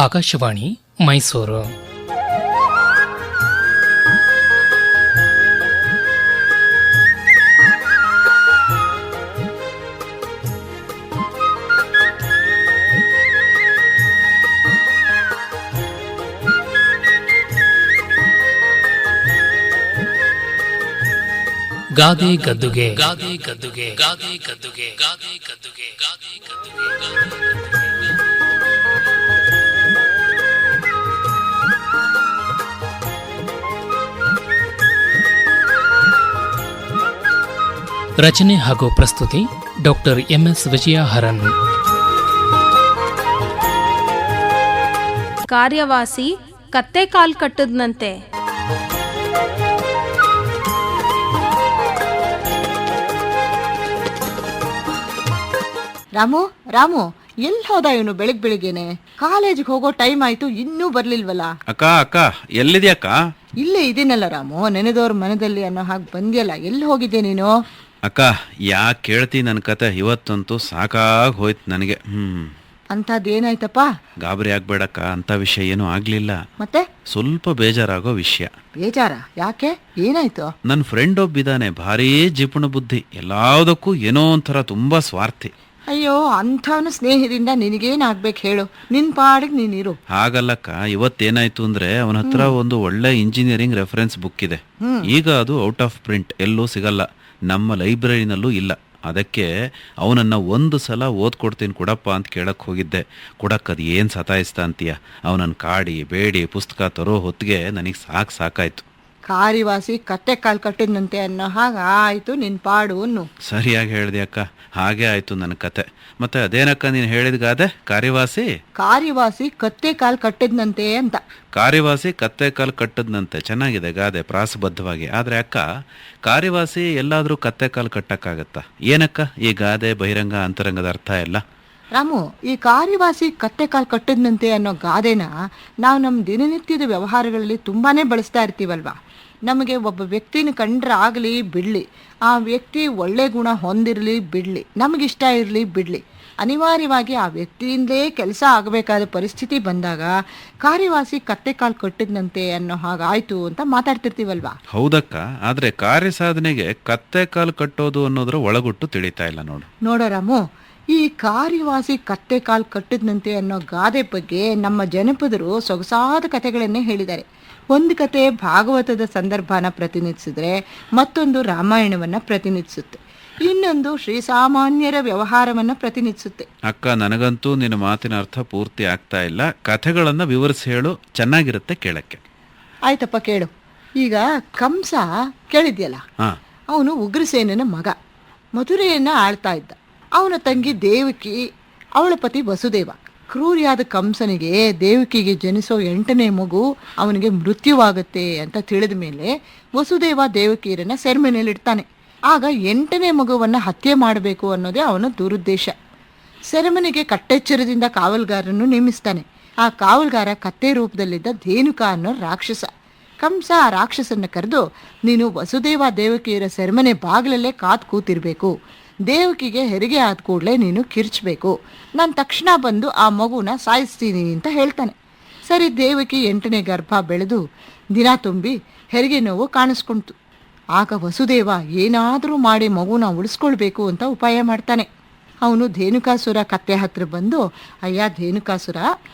ಆಕಾಶವಾಣಿ ಮೈಸೂರು. ಗಾದೆ ಗದ್ದುಗೆ ಗಾದೆ ಗದ್ದುಗೆ ಗಾದೆ ಗದ್ದುಗೆ ಗಾದೆ ಗದ್ದುಗೆ ಗಾದೆ ಗದ್ದುಗೆ. ರಚನೆ ಹಾಗೂ ಪ್ರಸ್ತುತಿ ಡಾಕ್ಟರ್ ಎಂಎಸ್ ವಿಜಯಹರನ್. ಕಾರ್ಯವಾಸಿ ಕತ್ತೆ ಕಾಲ್ ಕಟ್ಟದ್ನಂತೆ. ರಾಮು ರಾಮು ಎಲ್ಲಿ ಹೋದ ಇವನು? ಬೆಳಿಗ್ಗೆನೆ ಕಾಲೇಜಿಗೆ ಹೋಗೋ ಟೈಮ್ ಆಯ್ತು, ಇನ್ನೂ ಬರ್ಲಿಲ್ವಲ್ಲ. ಅಕ್ಕ ಅಕ್ಕ ಎಲ್ಲಿದ್ಯಾಕ್ಕ? ಇಲ್ಲೇ ಇದೀನಲ್ಲ ರಾಮು, ನೆನೆದವ್ರ ಮನದಲ್ಲಿ ಅನ್ನೋ ಹಾಗೆ ಬಂದ್ಯಲ್ಲ. ಎಲ್ಲಿ ಹೋಗಿದ್ದೆ ನೀನು? ಅಕ್ಕ ಯಾಕೆ ಕೇಳ್ತಿ ನನ್ನ ಕತೆ? ಇವತ್ತಂತೂ ಸಾಕಾಗಿ ಹೋಯ್ತು ನನಗೆ. ಅಂಥದ್ದೇನಾಯ್ತಪ್ಪ? ಗಾಬರಿ ಆಗ್ಬೇಡಕ್ಕ, ಅಂತ ವಿಷಯ ಏನೂ ಆಗ್ಲಿಲ್ಲ. ಮತ್ತೆ ಸ್ವಲ್ಪ ಬೇಜಾರಾಗೋ ವಿಷಯ. ಬೇಜಾರ? ಯಾಕೆ, ಏನಾಯ್ತು? ನನ್ನ ಫ್ರೆಂಡ್ ಒಬ್ಬಿದ್ದಾನೆ, ಭಾರೀ ಜಿಪುಣ ಬುದ್ಧಿ, ಎಲ್ಲದಕ್ಕೂ ಏನೋ ಒಂಥರ ತುಂಬಾ ಸ್ವಾರ್ಥಿ. ಅಯ್ಯೋ, ಅಂಥವನ ಸ್ನೇಹದಿಂದ ನಿನಗೇನಾಗ್ಬೇಕು ಹೇಳು? ನಿನ್ ಪಾಡಿಗೆ ನೀನಿರು. ಹಾಗಲ್ಲಕ್ಕ, ಇವತ್ತೇನಾಯ್ತು ಅಂದ್ರೆ ಅವನ ಹತ್ರ ಒಂದು ಒಳ್ಳೆ ಇಂಜಿನಿಯರಿಂಗ್ ರೆಫರೆನ್ಸ್ ಬುಕ್ ಇದೆ. ಈಗ ಅದು ಔಟ್ ಆಫ್ ಪ್ರಿಂಟ್, ಎಲ್ಲೂ ಸಿಗಲ್ಲ, ನಮ್ಮ ಲೈಬ್ರರಿನಲ್ಲೂ ಇಲ್ಲ. ಅದಕ್ಕೆ ಅವನನ್ನ ಒಂದು ಸಲ ಓದ್ಕೊಡ್ತೀನಿ ಕೊಡಪ್ಪ ಅಂತ ಕೇಳಕ್ ಹೋಗಿದ್ದೆ. ಕೊಡಕ್ಕದು ಏನು ಸತಾಯಿಸ್ತಾ ಅಂತೀಯ? ಅವನನ್ನ ಕಾಡಿ ಬೇಡಿ ಪುಸ್ತಕ ತರೋ ಹೊತ್ತಿಗೆ ನನಗೆ ಸಾಕಾಯ್ತು. ಕಾರಿವಾಸಿ ಕತ್ತೆ ಕಾಲ್ ಕಟ್ಟಿದ್ನಂತೆ ಅನ್ನೋ ಹಾಗ ಆಯ್ತು ನಿನ್ ಪಾಡು ಅನ್ನು. ಸರಿಯಾಗಿ ಹೇಳ್ದೆ ಅಕ್ಕ, ಹಾಗೆ ಆಯ್ತು ನನ್ನ ಕತೆ. ಮತ್ತೆ ಅದೇನಕ್ಕ ನೀನು ಹೇಳಿದ ಗಾದೆ? ಕಾರಿವಾಸಿ ಕತ್ತೆ ಕಾಲ್ ಕಟ್ಟಿದ್ನಂತೆ ಅಂತ. ಕಾರಿವಾಸಿ ಕತ್ತೆ ಕಾಲ್ ಕಟ್ಟದ್ನಂತೆ, ಚೆನ್ನಾಗಿದೆ ಗಾದೆ, ಪ್ರಾಸಬದ್ಧವಾಗಿ. ಆದ್ರೆ ಅಕ್ಕ, ಕಾರಿವಾಸಿ ಎಲ್ಲಾದ್ರೂ ಕತ್ತೆ ಕಾಲ್ ಕಟ್ಟಕ್ಕಾಗತ್ತಾ? ಏನಕ್ಕ ಈ ಗಾದೆ ಬಹಿರಂಗ ಅಂತರಂಗದ ಅರ್ಥ ಎಲ್ಲ? ರಾಮು, ಈ ಕಾರಿವಾಸಿ ಕತ್ತೆ ಕಾಲ್ ಕಟ್ಟಿದ್ನಂತೆ ಅನ್ನೋ ಗಾದೆನ ನಾವು ನಮ್ಮ ದಿನನಿತ್ಯದ ವ್ಯವಹಾರಗಳಲ್ಲಿ ತುಂಬಾನೇ ಬಳಸ್ತಾ ಇರ್ತೀವಲ್ವಾ. ನಮಗೆ ಒಬ್ಬ ವ್ಯಕ್ತಿನ ಕಂಡ್ರೆ ಆಗಲಿ ಬಿಡಲಿ, ಆ ವ್ಯಕ್ತಿ ಒಳ್ಳೆ ಗುಣ ಹೊಂದಿರಲಿ ಬಿಡಲಿ, ನಮಗಿಷ್ಟ ಇರಲಿ ಬಿಡಲಿ, ಅನಿವಾರ್ಯವಾಗಿ ಆ ವ್ಯಕ್ತಿಯಿಂದಲೇ ಕೆಲಸ ಆಗಬೇಕಾದ ಪರಿಸ್ಥಿತಿ ಬಂದಾಗ ಕಾರಿವಾಸಿ ಕತ್ತೆ ಕಾಲ್ ಕಟ್ಟಿದ್ನಂತೆ ಅನ್ನೋ ಹಾಗಾಯ್ತು ಅಂತ ಮಾತಾಡ್ತಿರ್ತೀವಲ್ವಾ. ಹೌದಕ್ಕ, ಆದ್ರೆ ಕಾರ್ಯ ಸಾಧನೆಗೆ ಕತ್ತೆ ಕಾಲ್ ಕಟ್ಟೋದು ಅನ್ನೋದ್ರ ಒಳಗುಟ್ಟು ತಿಳಿತಾ ಇಲ್ಲ ನೋಡೋ ರಾಮು. ಈ ಕಾರಿವಾಸಿ ಕತ್ತೆ ಕಾಲ್ ಕಟ್ಟಿದ್ನಂತೆ ಅನ್ನೋ ಗಾದೆ ಬಗ್ಗೆ ನಮ್ಮ ಜನಪದರು ಸೊಗಸಾದ ಕಥೆಗಳನ್ನೇ ಹೇಳಿದ್ದಾರೆ. ಒಂದು ಕತೆ ಭಾಗವತದ ಸಂದರ್ಭನ ಪ್ರತಿನಿಧಿಸಿದ್ರೆ, ಮತ್ತೊಂದು ರಾಮಾಯಣವನ್ನ ಪ್ರತಿನಿಧಿಸುತ್ತೆ, ಇನ್ನೊಂದು ಶ್ರೀಸಾಮಾನ್ಯರ ವ್ಯವಹಾರವನ್ನ ಪ್ರತಿನಿಧಿಸುತ್ತೆ. ಅಕ್ಕ, ನನಗಂತೂ ನಿನ್ನ ಮಾತಿನ ಅರ್ಥ ಪೂರ್ತಿ ಆಗ್ತಾ ಇಲ್ಲ. ಕಥೆಗಳನ್ನ ವಿವರಿಸಿ ಹೇಳು, ಚೆನ್ನಾಗಿರುತ್ತೆ ಕೇಳಕ್ಕೆ. ಆಯ್ತಪ್ಪ, ಕೇಳು. ಈಗ ಕಂಸ ಕೇಳಿದ್ಯಲ್ಲ, ಅವನು ಉಗ್ರಸೇನನ ಮಗ, ಮಧುರೆಯನ್ನ ಆಳ್ತಾ ಇದ್ದ. ಅವನ ತಂಗಿ ದೇವಕಿ, ಅವಳ ಪತಿ ವಸುದೇವ. ಕ್ರೂರಿಯಾದ ಕಂಸನಿಗೆ ದೇವಕಿಗೆ ಜನಿಸೋ 8ನೇ ಮಗು ಅವನಿಗೆ ಮೃತ್ಯುವಾಗುತ್ತೆ ಅಂತ ತಿಳಿದ ಮೇಲೆ ವಸುದೇವ ದೇವಕಿಯರನ್ನ ಸೆರೆಮನೆಯಲ್ಲಿಡ್ತಾನೆ. ಆಗ 8ನೇ ಮಗುವನ್ನ ಹತ್ಯೆ ಮಾಡಬೇಕು ಅನ್ನೋದೇ ಅವನ ದುರುದ್ದೇಶ. ಸೆರೆಮನೆಗೆ ಕಟ್ಟೆಚ್ಚರದಿಂದ ಕಾವಲ್ಗಾರನ್ನು ನೇಮಿಸ್ತಾನೆ. ಆ ಕಾವಲ್ಗಾರ ಕತ್ತೆ ರೂಪದಲ್ಲಿದ್ದ ಧೇನುಕ ಅನ್ನೋ ರಾಕ್ಷಸ. ಕಂಸ ಆ ರಾಕ್ಷಸನ್ನ ಕರೆದು, ನೀನು ವಸುದೇವ ದೇವಕಿಯರ ಸೆರೆಮನೆ ಬಾಗಿಲಲ್ಲೇ ಕೂತಿರ್ಬೇಕು, ದೇವಕಿಗೆ ಹೆರಿಗೆ ಆದ ಕೂಡಲೇ ನೀನು ಕಿರ್ಚಬೇಕು, ನಾನು ತಕ್ಷಣ ಬಂದು ಆ ಮಗುನ ಸಾಯಿಸ್ತೀನಿ ಅಂತ ಹೇಳ್ತಾನೆ. ಸರಿ, ದೇವಕಿ 8ನೇ ಗರ್ಭ ಬೆಳೆದು ದಿನ ತುಂಬಿ ಹೆರಿಗೆ ನೋವು ಕಾಣಿಸ್ಕೊಂತು. ಆಗ ವಸುದೇವ ಏನಾದರೂ ಮಾಡಿ ಮಗುನ ಉಳಿಸ್ಕೊಳ್ಬೇಕು ಅಂತ ಉಪಾಯ ಮಾಡ್ತಾನೆ. ಅವನು ಧೇನುಕಾಸುರ ಕತ್ತೆ ಹತ್ರ ಬಂದು, ಅಯ್ಯ ಧೇನುಕಾಸುರ,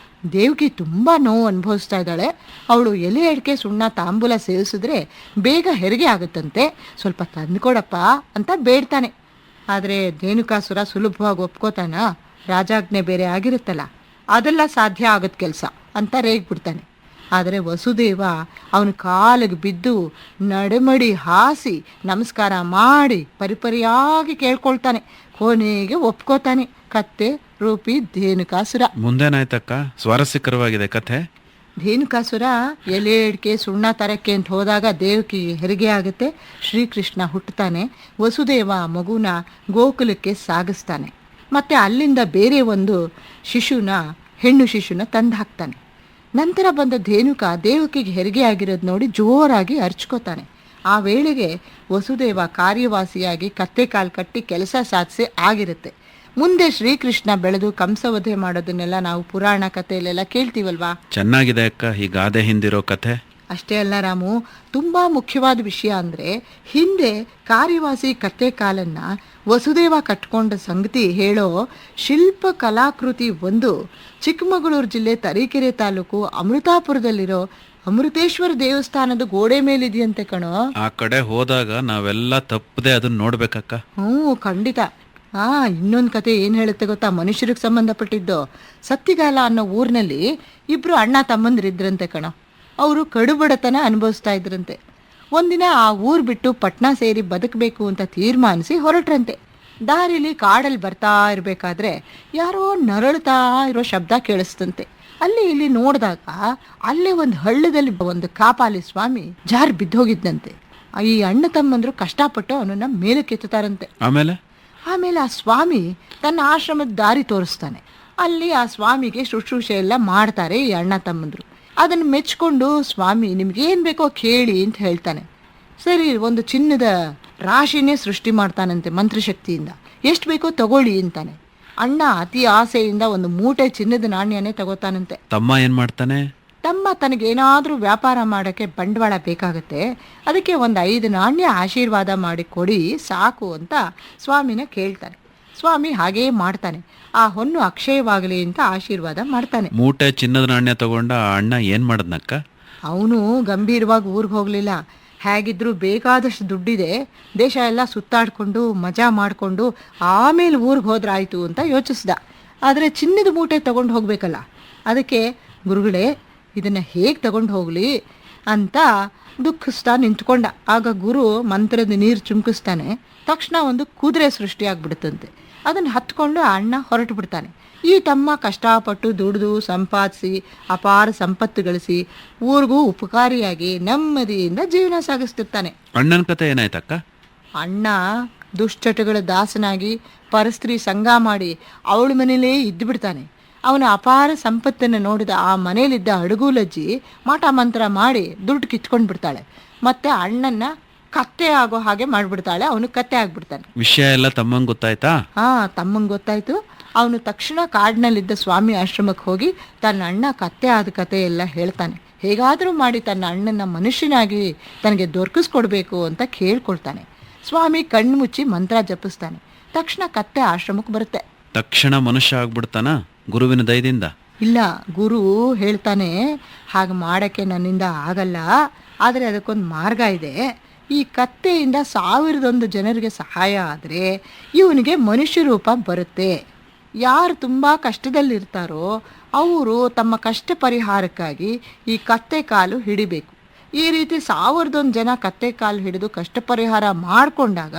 ದೇವಕಿ ತುಂಬ ನೋವು ಅನುಭವಿಸ್ತಾ ಇದ್ದಾಳೆ, ಅವಳು ಎಲೆ ಅಡಿಕೆ ಸುಣ್ಣ ತಾಂಬೂಲ ಸೇವಿಸಿದ್ರೆ ಬೇಗ ಹೆರಿಗೆ ಆಗುತ್ತಂತೆ, ಸ್ವಲ್ಪ ತಂದುಕೊಡಪ್ಪ ಅಂತ ಬೇಡ್ತಾನೆ. ಆದರೆ ಧೇನುಕಾಸುರ ಸುಲಭವಾಗಿ ಒಪ್ಕೋತಾನ? ರಾಜಾಜ್ಞೆ ಬೇರೆ ಆಗಿರುತ್ತಲ್ಲ, ಅದೆಲ್ಲ ಸಾಧ್ಯ ಆಗತ್ ಕೆಲಸ ಅಂತ ರೇಗ್ಬಿಡ್ತಾನೆ. ಆದರೆ ವಸುದೇವ ಅವನ ಕಾಲಿಗೆ ಬಿದ್ದು ನಡೆಮಡಿ ಹಾಸಿ ನಮಸ್ಕಾರ ಮಾಡಿ ಪರಿಪರಿಯಾಗಿ ಕೇಳ್ಕೊಳ್ತಾನೆ. ಕೊನೆಗೆ ಒಪ್ಕೋತಾನೆ ಕತ್ತೆ ರೂಪಿ ಧೇನುಕಾಸುರ. ಮುಂದೇನಾಯ್ತಕ್ಕ? ಸ್ವಾರಸ್ಯಕರವಾಗಿದೆ ಕಥೆ. ಧೇನುಕಾಸುರ ಎಲೆ ಅಡಿಕೆ ಸುಣ್ಣ ತರಕ್ಕೆ ಅಂತ ಹೋದಾಗ ದೇವಕಿ ಹೆರಿಗೆ ಆಗುತ್ತೆ, ಶ್ರೀಕೃಷ್ಣ ಹುಟ್ಟುತ್ತಾನೆ, ವಸುದೇವ ಮಗುನ ಗೋಕುಲಕ್ಕೆ ಸಾಗಿಸ್ತಾನೆ. ಮತ್ತೆ ಅಲ್ಲಿಂದ ಬೇರೆ ಒಂದು ಹೆಣ್ಣು ಶಿಶುನ ತಂದು ಹಾಕ್ತಾನೆ. ನಂತರ ಬಂದ ಧೇನುಕ ದೇವಕಿಗೆ ಹೆರಿಗೆ ಆಗಿರೋದು ನೋಡಿ ಜೋರಾಗಿ ಅರ್ಚ್ಕೋತಾನೆ. ಆ ವೇಳೆಗೆ ವಸುದೇವ ಕಾರ್ಯವಾಸಿಯಾಗಿ ಕತ್ತೆ ಕಾಲು ಕಟ್ಟಿ ಕೆಲಸ ಸಾಧಿಸಿ ಆಗಿರುತ್ತೆ. ಮುಂದೆ ಶ್ರೀಕೃಷ್ಣ ಬೆಳೆದು ಕಂಸವಧೆ ಮಾಡೋದನ್ನೆಲ್ಲ ನಾವು ಪುರಾಣ ಕಥೆಯಲ್ಲೆಲ್ಲ ಕೇಳ್ತೀವಲ್ವಾ. ಚೆನ್ನಾಗಿದೆ ಅಕ್ಕ ಈ ಗಾದೆ ಹಿಂದಿರೋ ಕಥೆ. ಅಷ್ಟೇ ಅಲ್ಲ ರಾಮು, ತುಂಬ ಮುಖ್ಯವಾದ ವಿಷಯ ಅಂದರೆ ಹಿಂದೆ ಕಾರ್ಯವಾಸಿ ಕತ್ತೆ ಕಾಲನ್ನ ವಸುದೇವ ಕಟ್ಕೊಂಡ ಸಂಗತಿ ಹೇಳೋ ಶಿಲ್ಪ ಕಲಾಕೃತಿ ಒಂದು ಚಿಕ್ಕಮಗಳೂರು ಜಿಲ್ಲೆ ತರೀಕೆರೆ ತಾಲೂಕು ಅಮೃತಾಪುರದಲ್ಲಿರೋ ಅಮೃತೇಶ್ವರ ದೇವಸ್ಥಾನದ ಗೋಡೆ ಮೇಲಿದೆಯಂತೆ ಕಣೋ. ಆ ಕಡೆ ಹೋದಾಗ ನಾವೆಲ್ಲ ತಪ್ಪದೆ ಅದನ್ನ ನೋಡ್ಬೇಕಕ್ಕ. ಖಂಡಿತ. ಇನ್ನೊಂದು ಕತೆ ಏನು ಹೇಳುತ್ತೆ ಗೊತ್ತಾ, ಮನುಷ್ಯರಿಗೆ ಸಂಬಂಧಪಟ್ಟಿದ್ದು. ಸತ್ತಿಗಾಲ ಅನ್ನೋ ಊರಿನಲ್ಲಿ ಇಬ್ರು ಅಣ್ಣ ತಮ್ಮಂದಿರಿದ್ರಂತೆ ಕಣೋ. ಅವರು ಕಡುಬಡತನ ಅನುಭವಿಸ್ತಾ ಇದ್ರಂತೆ. ಒಂದಿನ ಆ ಊರು ಬಿಟ್ಟು ಪಟ್ನಾ ಸೇರಿ ಬದುಕಬೇಕು ಅಂತ ತೀರ್ಮಾನಿಸಿ ಹೊರಟ್ರಂತೆ. ದಾರಿಲಿ ಕಾಡಲ್ಲಿ ಬರ್ತಾ ಇರಬೇಕಾದ್ರೆ ಯಾರೋ ನರಳ್ತಾ ಇರೋ ಶಬ್ದ ಕೇಳಿಸ್ತಂತೆ. ಅಲ್ಲಿ ಇಲ್ಲಿ ನೋಡಿದಾಗ ಅಲ್ಲೇ ಒಂದು ಹಳ್ಳದಲ್ಲಿ ಒಂದು ಕಾಪಾಲಿ ಸ್ವಾಮಿ ಜಾರ್ ಬಿದ್ದೋಗಿದ್ದಂತೆ. ಈ ಅಣ್ಣ ತಮ್ಮಂದ್ರು ಕಷ್ಟಪಟ್ಟು ಅವನನ್ನ ಮೇಲಕ್ಕೆ ಎತ್ತುತ್ತಾರಂತೆ. ಆಮೇಲೆ ಆ ಸ್ವಾಮಿ ತನ್ನ ಆಶ್ರಮದ ದಾರಿ ತೋರಿಸ್ತಾನೆ. ಅಲ್ಲಿ ಆ ಸ್ವಾಮಿಗೆ ಶುಶ್ರೂಷೆ ಎಲ್ಲ ಮಾಡ್ತಾರೆ ಈ ಅಣ್ಣ ತಮ್ಮಂದ್ರು. ಅದನ್ನು ಮೆಚ್ಕೊಂಡು ಸ್ವಾಮಿ ನಿಮ್ಗೇನು ಬೇಕೋ ಕೇಳಿ ಅಂತ ಹೇಳ್ತಾನೆ. ಸರಿ, ಒಂದು ಚಿನ್ನದ ರಾಶಿನೇ ಸೃಷ್ಟಿ ಮಾಡ್ತಾನಂತೆ ಮಂತ್ರಶಕ್ತಿಯಿಂದ. ಎಷ್ಟು ಬೇಕೋ ತಗೊಳ್ಳಿ ಅಂತಾನೆ. ಅಣ್ಣ ಅತಿ ಆಸೆಯಿಂದ ಒಂದು ಮೂಟೆ ಚಿನ್ನದ ನಾಣ್ಯನೇ ತಗೋತಾನಂತೆ. ತಮ್ಮ ಏನ್ ಮಾಡ್ತಾನೆ? ತಮ್ಮ ತನಗೇನಾದ್ರೂ ವ್ಯಾಪಾರ ಮಾಡೋಕ್ಕೆ ಬಂಡವಾಳ ಬೇಕಾಗತ್ತೆ, ಅದಕ್ಕೆ ಒಂದು 5 ನಾಣ್ಯ ಆಶೀರ್ವಾದ ಮಾಡಿ ಕೊಡಿ ಸಾಕು ಅಂತ ಸ್ವಾಮಿನ ಕೇಳ್ತಾನೆ. ಸ್ವಾಮಿ ಹಾಗೇ ಮಾಡ್ತಾನೆ. ಆ ಹೊನ್ನು ಅಕ್ಷಯವಾಗಲಿ ಅಂತ ಆಶೀರ್ವಾದ ಮಾಡ್ತಾನೆ. ಮೂಟೆ ಚಿನ್ನದ ನಾಣ್ಯ ತಗೊಂಡ ಅಣ್ಣ ಏನ್ ಮಾಡದ್ನಕ್ಕ? ಅವನು ಗಂಭೀರವಾಗಿ ಊರಿಗೆ ಹೋಗ್ಲಿಲ್ಲ. ಹೇಗಿದ್ರು ಬೇಕಾದಷ್ಟು ದುಡ್ಡಿದೆ, ದೇಶ ಎಲ್ಲ ಸುತ್ತಾಡ್ಕೊಂಡು ಮಜಾ ಮಾಡಿಕೊಂಡು ಆಮೇಲೆ ಊರಿಗೆ ಹೋದ್ರಾಯ್ತು ಅಂತ ಯೋಚಿಸ್ದ. ಆದರೆ ಚಿನ್ನದ ಮೂಟೆ ತಗೊಂಡು ಹೋಗ್ಬೇಕಲ್ಲ, ಅದಕ್ಕೆ ಗುರುಗಳೇ ಇದನ್ನು ಹೇಗೆ ತಗೊಂಡು ಹೋಗಲಿ ಅಂತ ದುಃಖಿಸ್ತಾ ನಿಂತ್ಕೊಂಡ. ಆಗ ಗುರು ಮಂತ್ರದ ನೀರು ಚುಮ್ಕಿಸ್ತಾನೆ. ತಕ್ಷಣ ಒಂದು ಕುದುರೆ ಸೃಷ್ಟಿಯಾಗ್ಬಿಡುತ್ತಂತೆ. ಅದನ್ನು ಹತ್ಕೊಂಡು ಅಣ್ಣ ಹೊರಟು ಬಿಡ್ತಾನೆ. ಈ ತಮ್ಮ ಕಷ್ಟಪಟ್ಟು ದುಡಿದು ಸಂಪಾದಿಸಿ ಅಪಾರ ಸಂಪತ್ತು ಗಳಿಸಿ ಊರಿಗೂ ಉಪಕಾರಿಯಾಗಿ ನೆಮ್ಮದಿಯಿಂದ ಜೀವನ ಸಾಗಿಸ್ತಿರ್ತಾನೆ. ಅಣ್ಣನ ಕತೆ ಏನಾಯ್ತಕ್ಕ? ಅಣ್ಣ ದುಶ್ಚಟಗಳ ದಾಸನಾಗಿ ಪರಸ್ತ್ರೀ ಸಂಗ ಮಾಡಿ ಅವಳ ಮನೇಲೇ ಇದ್ದು ಬಿಡ್ತಾನೆ. ಅವನ ಅಪಾರ ಸಂಪತ್ತನ್ನು ನೋಡಿದ ಆ ಮನೇಲಿದ್ದ ಅಡುಗೂಲಜ್ಜಿ ಮಾಟ ಮಂತ್ರ ಮಾಡಿ ದುಡ್ಡು ಕಿತ್ಕೊಂಡು ಬಿಡ್ತಾಳೆ. ಮತ್ತೆ ಅಣ್ಣನ್ನ ಕತ್ತೆ ಆಗೋ ಹಾಗೆ ಮಾಡಿಬಿಡ್ತಾಳೆ. ಅವನು ಕತ್ತೆ ಆಗ್ಬಿಡ್ತಾನೆ. ವಿಷಯ ಎಲ್ಲ ತಮ್ಮಂಗೆ ಗೊತ್ತಾಯ್ತಾ? ತಮ್ಮಂಗೆ ಗೊತ್ತಾಯ್ತು. ಅವನು ತಕ್ಷಣ ಕಾಡಿನಲ್ಲಿದ್ದ ಸ್ವಾಮಿ ಆಶ್ರಮಕ್ಕೆ ಹೋಗಿ ತನ್ನ ಅಣ್ಣ ಕತ್ತೆ ಆದ ಕತೆ ಎಲ್ಲ ಹೇಳ್ತಾನೆ. ಹೇಗಾದರೂ ಮಾಡಿ ತನ್ನ ಅಣ್ಣನ ಮನುಷ್ಯನಾಗಿ ತನಗೆ ದೊರಕಿಸ್ಕೊಡ್ಬೇಕು ಅಂತ ಕೇಳ್ಕೊಳ್ತಾನೆ. ಸ್ವಾಮಿ ಕಣ್ಣು ಮುಚ್ಚಿ ಮಂತ್ರ ಜಪಿಸ್ತಾನೆ. ತಕ್ಷಣ ಕತ್ತೆ ಆಶ್ರಮಕ್ಕೆ ಬರುತ್ತೆ. ತಕ್ಷಣ ಮನುಷ್ಯ ಆಗ್ಬಿಡ್ತಾನ ಗುರುವಿನ ದಯದಿಂದ? ಇಲ್ಲ, ಗುರು ಹೇಳ್ತಾನೆ, ಹಾಗೆ ಮಾಡೋಕ್ಕೆ ನನ್ನಿಂದ ಆಗಲ್ಲ, ಆದರೆ ಅದಕ್ಕೊಂದು ಮಾರ್ಗ ಇದೆ. ಈ ಕತ್ತೆಯಿಂದ 1001 ಜನರಿಗೆ ಸಹಾಯ ಆದರೆ ಇವನಿಗೆ ಮನುಷ್ಯ ರೂಪ ಬರುತ್ತೆ. ಯಾರು ತುಂಬ ಕಷ್ಟದಲ್ಲಿರ್ತಾರೋ ಅವರು ತಮ್ಮ ಕಷ್ಟ ಪರಿಹಾರಕ್ಕಾಗಿ ಈ ಕತ್ತೆ ಕಾಲು ಹಿಡಿಬೇಕು. ಈ ರೀತಿ 1001 ಜನ ಕತ್ತೆ ಕಾಲು ಹಿಡಿದು ಕಷ್ಟ ಪರಿಹಾರ ಮಾಡಿಕೊಂಡಾಗ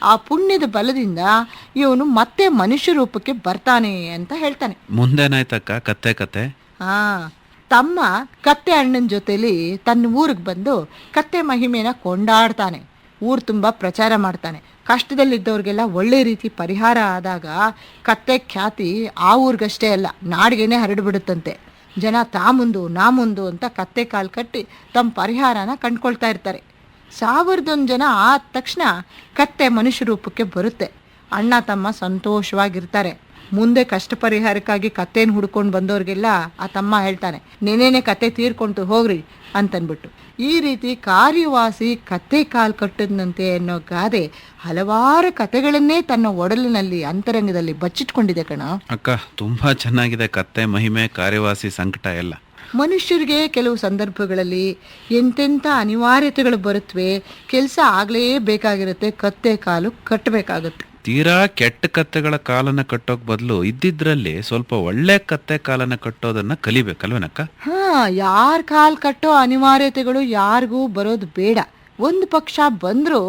ಆ ಪುಣ್ಯದ ಬಲದಿಂದ ಇವನು ಮತ್ತೆ ಮನುಷ್ಯ ರೂಪಕ್ಕೆ ಬರ್ತಾನೆ ಅಂತ ಹೇಳ್ತಾನೆ. ಮುಂದೇನಾಯ್ತಕ್ಕ ಕತ್ತೆ ಕತೆ? ತಮ್ಮ ಕತ್ತೆ ಅಣ್ಣನ ಜೊತೆಲಿ ತನ್ನ ಊರಿಗೆ ಬಂದು ಕತ್ತೆ ಮಹಿಮೆನ ಕೊಂಡಾಡ್ತಾನೆ. ಊರು ತುಂಬ ಪ್ರಚಾರ ಮಾಡ್ತಾನೆ. ಕಷ್ಟದಲ್ಲಿದ್ದವ್ರಿಗೆಲ್ಲ ಒಳ್ಳೆ ರೀತಿ ಪರಿಹಾರ ಆದಾಗ ಕತ್ತೆ ಖ್ಯಾತಿ ಆ ಊರಿಗಷ್ಟೇ ಅಲ್ಲ, ನಾಡಿಗೆನೇ ಹರಡಿಬಿಡುತ್ತಂತೆ. ಜನ ತಾ ಮುಂದು ನಾ ಮುಂದು ಅಂತ ಕತ್ತೆ ಕಾಲು ಕಟ್ಟಿ ತಮ್ಮ ಪರಿಹಾರನ ಕಂಡ್ಕೊಳ್ತಾ ಇರ್ತಾರೆ. 1001 ಜನ ಆದ ತಕ್ಷಣ ಕತ್ತೆ ಮನುಷ್ಯ ರೂಪಕ್ಕೆ ಬರುತ್ತೆ. ಅಣ್ಣ ತಮ್ಮ ಸಂತೋಷವಾಗಿರ್ತಾರೆ. ಮುಂದೆ ಕಷ್ಟ ಪರಿಹಾರಕ್ಕಾಗಿ ಕತ್ತೇನು ಹುಡ್ಕೊಂಡು ಬಂದವ್ರಿಗೆಲ್ಲ ಆ ತಮ್ಮ ಹೇಳ್ತಾನೆ, ನೆನೇನೆ ಕತೆ ತೀರ್ಕೊಂಡು ಹೋಗ್ರಿ ಅಂತನ್ಬಿಟ್ಟು. ಈ ರೀತಿ ಕಾರ್ಯವಾಸಿ ಕತ್ತೆ ಕಾಲು ಕಟ್ಟದಂತೆ ಅನ್ನೋ ಗಾದೆ ಹಲವಾರು ಕತೆಗಳನ್ನೇ ತನ್ನ ಒಡಲಿನಲ್ಲಿ ಅಂತರಂಗದಲ್ಲಿ ಬಚ್ಚಿಟ್ಕೊಂಡಿದೆ ಕಣ. ಅಕ್ಕ, ತುಂಬಾ ಚೆನ್ನಾಗಿದೆ ಕತ್ತೆ ಮಹಿಮೆ, ಕಾರ್ಯವಾಸಿ ಸಂಕಟ ಎಲ್ಲ. ಮನುಷ್ಯರಿಗೆ ಕೆಲವು ಸಂದರ್ಭಗಳಲ್ಲಿ ಎಂತೆಂಥ ಅನಿವಾರ್ಯತೆಗಳು ಬರುತ್ತವೆ. ಕೆಲಸ ಆಗಲೇ ಬೇಕಾಗಿರುತ್ತೆ, ಕತ್ತೆ ಕಾಲು ಕಟ್ಟಬೇಕಾಗುತ್ತೆ. ತೀರಾ ಕೆಟ್ಟ ಕತ್ತೆಗಳ ಕಾಲನ್ನ ಕಟ್ಟೋಕ್ ಬದಲು ಇದ್ದಿದ್ರಲ್ಲಿ ಸ್ವಲ್ಪ ಒಳ್ಳೆ ಕತ್ತೆ ಕಾಲನ್ನ ಕಟ್ಟೋದನ್ನ ಕಲಿಬೇಕಲ್ವೇನಕ್ಕ? ಯಾರ ಕಾಲು ಕಟ್ಟೋ ಅನಿವಾರ್ಯತೆಗಳು ಯಾರಿಗೂ ಬರೋದು ಬೇಡ. ಒಂದು ಪಕ್ಷ ಬಂದರೂ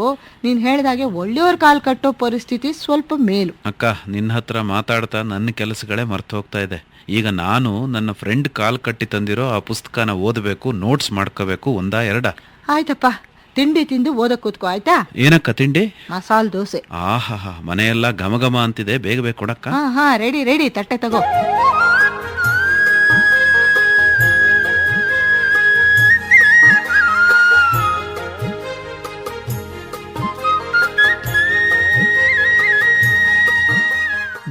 ನೀನು ಹೇಳಿದಾಗೆ ಒಳ್ಳೆಯವ್ರ ಕಾಲು ಕಟ್ಟೋ ಪರಿಸ್ಥಿತಿ ಸ್ವಲ್ಪ ಮೇಲು. ಅಕ್ಕ, ನಿನ್ನ ಹತ್ರ ಮಾತಾಡ್ತಾ ನನ್ನ ಕೆಲಸಗಳೇ ಮರ್ತು ಹೋಗ್ತಾ ಇದೆ. ಈಗ ನಾನು ನನ್ನ ಫ್ರೆಂಡ್ ಕಾಲ್ ಕಟ್ಟಿ ತಂದಿರೋ ಆ ಪುಸ್ತಕನ ಓದಬೇಕು, ನೋಟ್ಸ್ ಮಾಡ್ಕೋಬೇಕು. 1-2? ಆಯ್ತಪ್ಪ, ತಿಂಡಿ ತಿಂದು ಓದಕ್ಕೆ ಕೂತ್ಕೋ ಆಯ್ತಾ? ಏನಕ್ಕ ತಿಂಡಿ? ಮಸಾಲೆ ದೋಸೆ. ಆಹಾ, ಮನೆಯೆಲ್ಲ ಘಮ ಘಮ ಅಂತಿದೆ, ಬೇಗ ಬೇಗ ಕೊಡಕ್ಕ. ರೆಡಿ, ತಟ್ಟೆ ತಗೋ.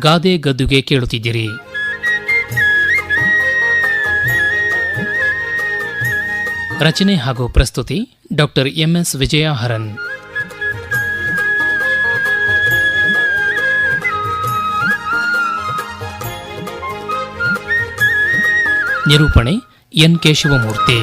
ಗಾದೆ ಗದ್ದುಗೆ ಕೇಳುತ್ತಿದ್ದೀರಿ. ರಚನೆ ಹಾಗೂ ಪ್ರಸ್ತುತಿ ಡಾಕ್ಟರ್ ಎಂಎಸ್ ವಿಜಯಹರನ್. ನಿರೂಪಣೆ ಎನ್ ಕೇಶವಮೂರ್ತಿ.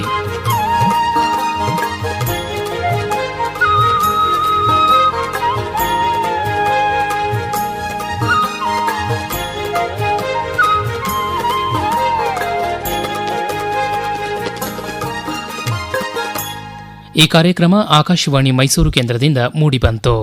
ಈ ಕಾರ್ಯಕ್ರಮ ಆಕಾಶವಾಣಿ ಮೈಸೂರು ಕೇಂದ್ರದಿಂದ ಮೂಡಿಬಂತು.